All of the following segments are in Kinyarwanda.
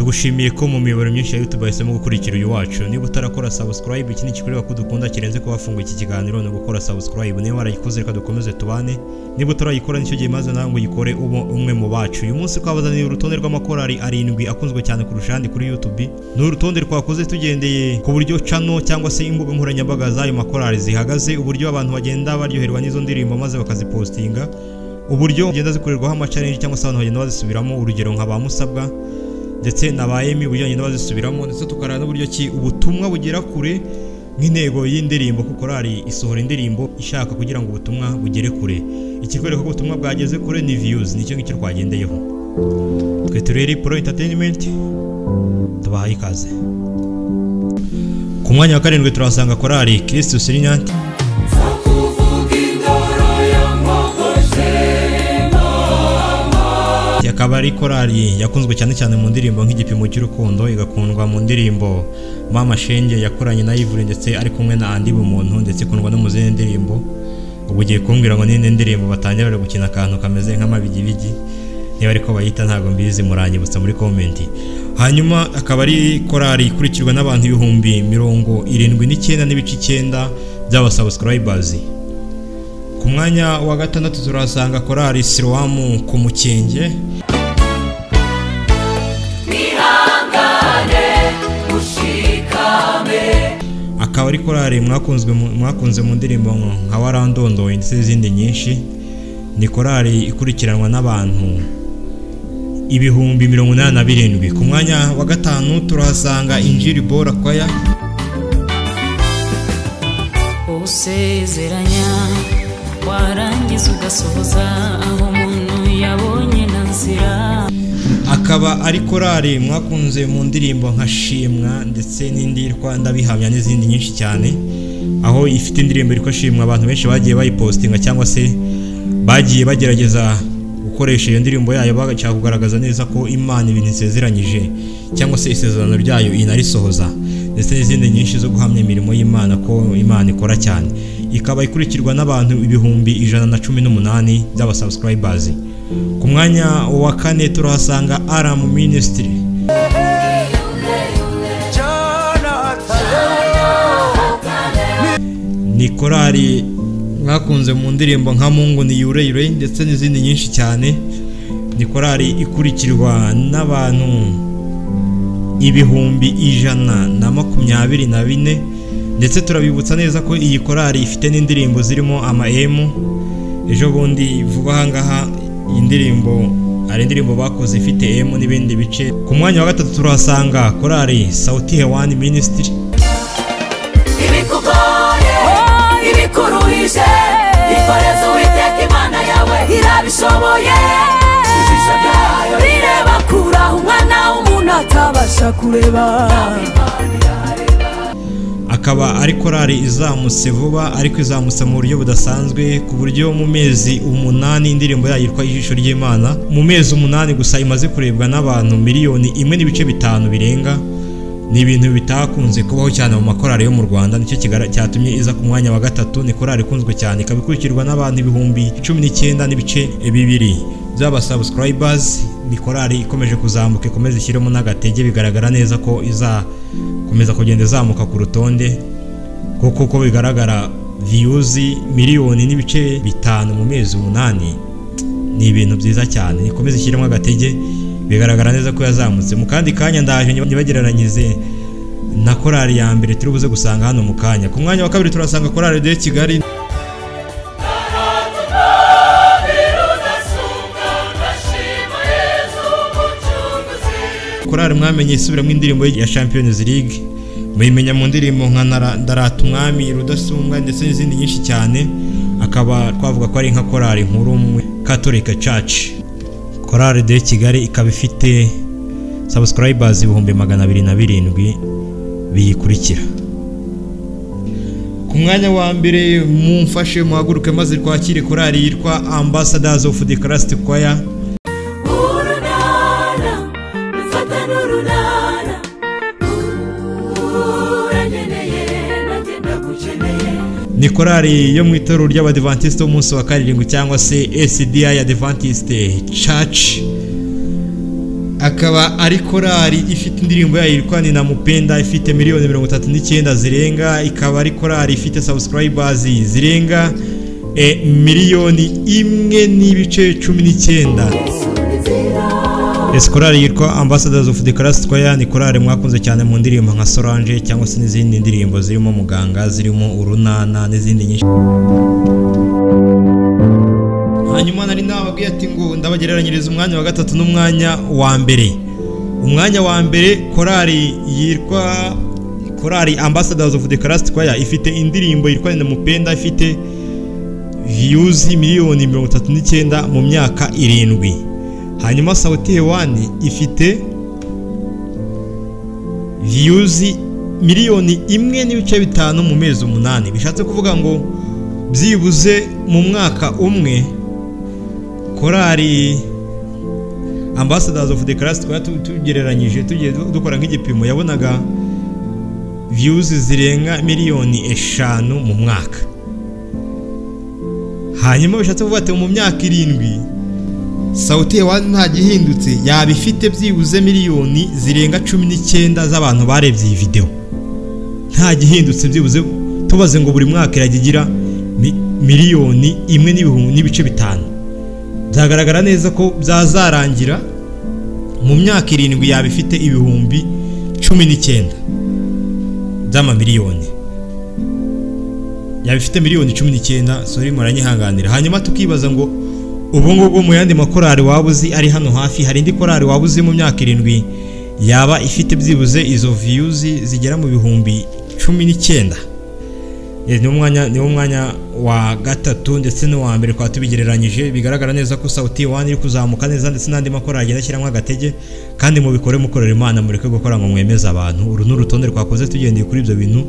tugushimiye ko mu miyoboro myinshi ya YouTube bahisemo gukurikira uyu wacu. Niba utarakora subscribe, ikindi kikureba ko dukunda kirenze ko wafunguye iki kiganiro no gukora subscribe. Niba warayikoze reka dukomeze tubane. Niba utarayikora nicyo gihe maze nawe ngo uyikore umwe mu bacu. Uyu munsi twabazaniye urutonde rw'amakorali 7 akunzwe cyane kurusha andi kuri YouTube. Ni urutonde twakoze tugendeye ku buryo channel cyangwa se imbuga nkoranyambaga z'ayo makorali zihagaze, uburyo abantu bagenda baryoherwa n'izo ndirimbo maze bakazipostinga, uburyo bagenda zikorerwaho ama challenge cyangwa se abantu bagenda bazisubiramo, urugero nka ba Musabwa ndetse nabayemi uburyo bagenda bazisubiramo, ndetse tukarana n'uburyo ki ubutumwa bugera kure nk'intego y'indirimbo, kuko korali isohora indirimbo ishaka kugira ngo ubutumwa bugere kure. Ikikwereka ko ubutumwa bwageze kure ni views, nicyo ngicyo twagendeyeho. Twe tureri Pro Entertainment tubahaye ikaze. Ku mwanya wa 7 turasanga korali Kristo Sirinyant. Yakaba ari korali yakunzwe cyane cyane mu ndirimbo nk'igipimo cy'urukundo, igakundwa mu ndirimbo Mama Shenge yakoranye na Yves ndetse ari kumwe na Andi Bumuntu, ndetse ikundwa no mu zindi ndirimbo. Ubu ugiye kumbwira ngo ninde ndirimbo batangira gukina akantu kameze nk'amabigibigi, niba ariko bayita ntago mbizi muranyibutsa muri comment. Hanyuma akaba ari korali ikurikirwa n'abantu 79,9 by'aba subscribers. Ku mwanya wa 6 turasanga korali Siloamu ku Mukenge. Akaba ari korali mwakunze mu ndirimbo nka Warandondo ndetse n'izindi nyinshi. Ni korali ikurikiranwa n'abantu 87,000. Ku mwanya wa 5 turahasanga Injili Bora Choir. Usezeranya warangiza ugasohoza aho umuntu yabonye nanzira. Akaba ari korali mwakunze mu ndirimbo nka Shimwa ndetse n'indi Rwanda bihamya n'izindi nyinshi cyane, aho ifite indirimbo iri ko Shimwa abantu benshi bagiye bayipostinga cyangwa se bagiye bagerageza gukoresha iyo ndirimbo yayo bagashaka kugaragaza neza ko Imana ibintu isezeranyije cyangwa se isezerano ryayo inarisohoza, ndetse n'izindi nyinshi zo guhamya imirimo y'Imana ko Imana ikora cyane. Ikaba ikurikirwa n'abantu 118 by'aba subscribers. Ku mwanya wa 4 turahasanga Aram Ministry. Ni korali mwakunze mu ndirimbo nka Mungu ni Yureyure ndetse n'izindi nyinshi cyane. Ni korali ikurikirwa n'abantu 124, ndetse turabibutsa neza ko iyi korali ifite n'indirimbo zirimo ama-M. Ejo bundi vuba ahangaha iyi ndirimbo ari indirimbo bakoze ifite M n'ibindi bice. Ku mwanya wa 3 turahasanga korali Sauti Hewani Ministry. Ibikugoye ibikuruhije ikoreze Uwiteka Imana yawe irabishoboye, ijisho ryayo rireba kure umwana w'umuntu atabasha kureba. Akaba ari korali izamutse vuba, ariko izamutse mu buryo budasanzwe, ku buryo mu mezi 8 indirimbo yayo yitwa Ijisho ry'Imana, mu mezi 8 gusa imaze kurebwa n'abantu 1,5 birenga. Ni ibintu bitakunze kubaho cyane mu makorali yo mu Rwanda, nicyo cyatumye iza ku mwanya wa 3. Ni korali ikunzwe cyane, ikaba ikurikirwa n'abantu 19,200 by'aba subscribers. Ni korali ikomeje kuzamuka, ikomeze ishyiremo n'agatege, bigaragara neza ko izakomeza kugenda izamuka ku rutonde, kuko uko bigaragara views 1,5 mu mezi 8 ni ibintu byiza cyane. Ikomeze ishyiremo agatege, bigaragara neza ko yazamutse. Mu kandi kanya ndaje nyibagereranyize na korali ya mbere turi buze gusanga hano mu kanya. Ku mwanya wa 2 turasanga korali de Kigali. Korali mwamenye isubiramo indirimbo ya Champions League, muyimenya mu ndirimbo nka Ndarata Umwami, Rudasumbwa ndetse n'izindi nyinshi cyane. Akaba twavuga ko ari nka korali nkuru mu Catholic Church. Korali de Kigali ikaba ifite subscribers 207 biyikurikira. Ku mwanya wa mbere mumfashe muhaguruke maze twakire korali yitwa Ambassadors of the Christ Choir. Ni korali yo mu itorero ry'Abadventiste umunsi wa 7 cyangwa se SDI Adventist Church. akaba ari korali ifite indirimbo yayo yitwa Ni Namupenda ifite miliyoni 39 zirenga, ikaba ari korali ifite subscribers zirenga miliyoni 1.19. Korali yitwa Ambassadors of the Christ Choir, ni korali mwakunze cyane mu ndirimbo nka Solange cyangwa se n'izindi ndirimbo zirimo Muganga, zirimo Urunana n'izindi nyinshi. Hanyuma nari nababwiye ati ngo ndabagereranyiriza umwanya wa gatatu n'umwanya wa mbere. Umwanya wa mbere korali yitwa korali Ambassadors of the Christ Choir ifite indirimbo yitwa Ni Namupenda ifite views miliyoni 39 mu myaka 7. Hanyuma Sauti Hewani ifite views miliyoni 1.5 mu mezi 8. Bishatse kuvuga ngo byibuze mu mwaka umwe korali Ambassadors of the Christ Choir tugereranyije tugiye dukora nk'igipimo yabonaga views zirenga miliyoni 5 mu mwaka. Hanyuma bishatse kuvuga ati mu myaka 7 Sauti Hewani nta gihindutse yaba ifite byibuze miliyoni zirenga 19 z'abantu barebye iyi video. Nta gihindutse byibuze tubaze ngo buri mwaka iragigira miliyoni 1.5. Byagaragara neza ko byazarangira mu myaka 7 yaba ifite ibihumbi 19 z'amamiliyoni. Yaba ifite miliyoni 19, sorry muranyihanganira. Hanyuma tukibaza ngo ubu ngubu mu yandi makorali wabuzi ari hano hafi, hari indi korali wabuzi mu myaka 7 yaba ifite byibuze izo views zigera mu bihumbi 19. Ni umwanya wa gatatu ndetse no wa mbere kwa tubigereranyije. Bigaragara neza ko Sauti Hewani iri kuzamuka neza ndetse n'andi makorali agenda ashyiramo agatege, kandi mu bikore mukorera Imana mureke gukora ngo mwemeza abantu. Uru n'urutonde twakoze tugendeye kuri ibyo bintu.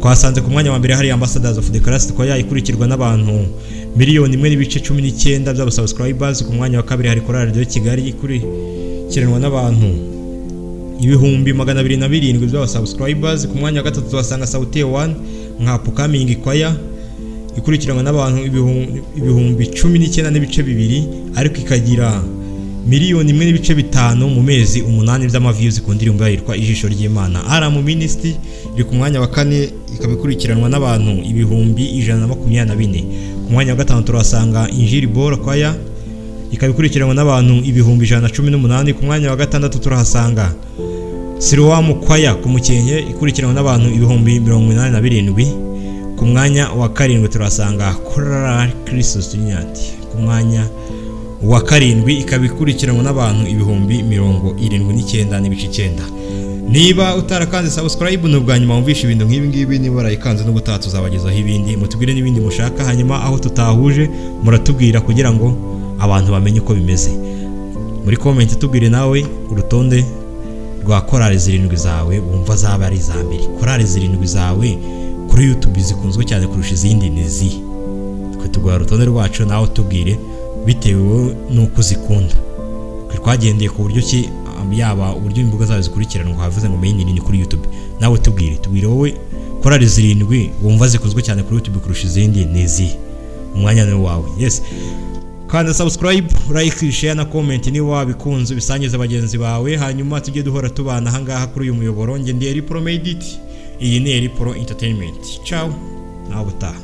Twasanze ku mwanya wa mbere hari Ambassadors of the Christ Choir ikurikirwa n'abantu miliyoni 1.19 by'aba subscribers. Ku mwanya wa kabiri hari korali de Kigali ikurikiranwa n'abantu ibihumbi 207 by'aba subscribers. Ku mwanya wa gatatu twasanga Sauti Hewani nka Upcoming Choir ikurikiranwa n'abantu ibihumbi 19.2, ariko ikagira miliyoni 1.5 mu mezi 8 by'amaviews ku ndirimbo yitwa Ijisho ry'Imana. Aramu Ministry iri ku mwanya wa 4 ikabikurikiranwa n'abantu ibihumbi 124. Ku mwanya wa gatanu turasanga Injili Bora Choir ikabikurikiranwa n'abantu ibihumbi 118. Ku mwanya wa gatandatu turahasanga Siloam Choir ku Mukenke ikurikiranwa n'abantu ibihumbi 87. Ku mwanya wa 7 turasanga Korali Kristo Studiant ku mwanya wa 7 ikabikurikiranwa n'abantu ibihumbi 79.9. Niba utarakanze subscribe n'ubwa nyuma wumvisha ibintu nk'ibi ngibi, niba warayikanze no gutaha tuzabagezaho ibindi, mutubwire n'ibindi mushaka. Hanyuma aho tutahuje muratubwira kugira ngo abantu bamenye uko bimeze. Muri comment tubwire nawe urutonde rwa korali 7 zawe wumva zaba ari za mbere. Korali 7 zawe kuri YouTube zikunzwe cyane kurusha izindi nizi. Twe tugwa urutonde rwacu nawe tubwire bitewe nuko zikunda. Twagendeye ku buryo ki yaba uburyo imbuga zawe zikurikiranwa havuze ngo main ni kuri YouTube. Nawe tubwire wowe korali 7 wumva zikunzwe cyane kuri YouTube kurusha izindi nizi. Umwanya ni wawe. Yes. Kandi subscribe, like, share na comment niba wabikunze bisangiza bagenzi bawe. Hanyuma tujye duhora tubana hangaha kuri uyu muyoboro. Nge ndi Eri Pro Medit, iyi ni Eri Pro Entertainment. Ciao. Nawe utaha.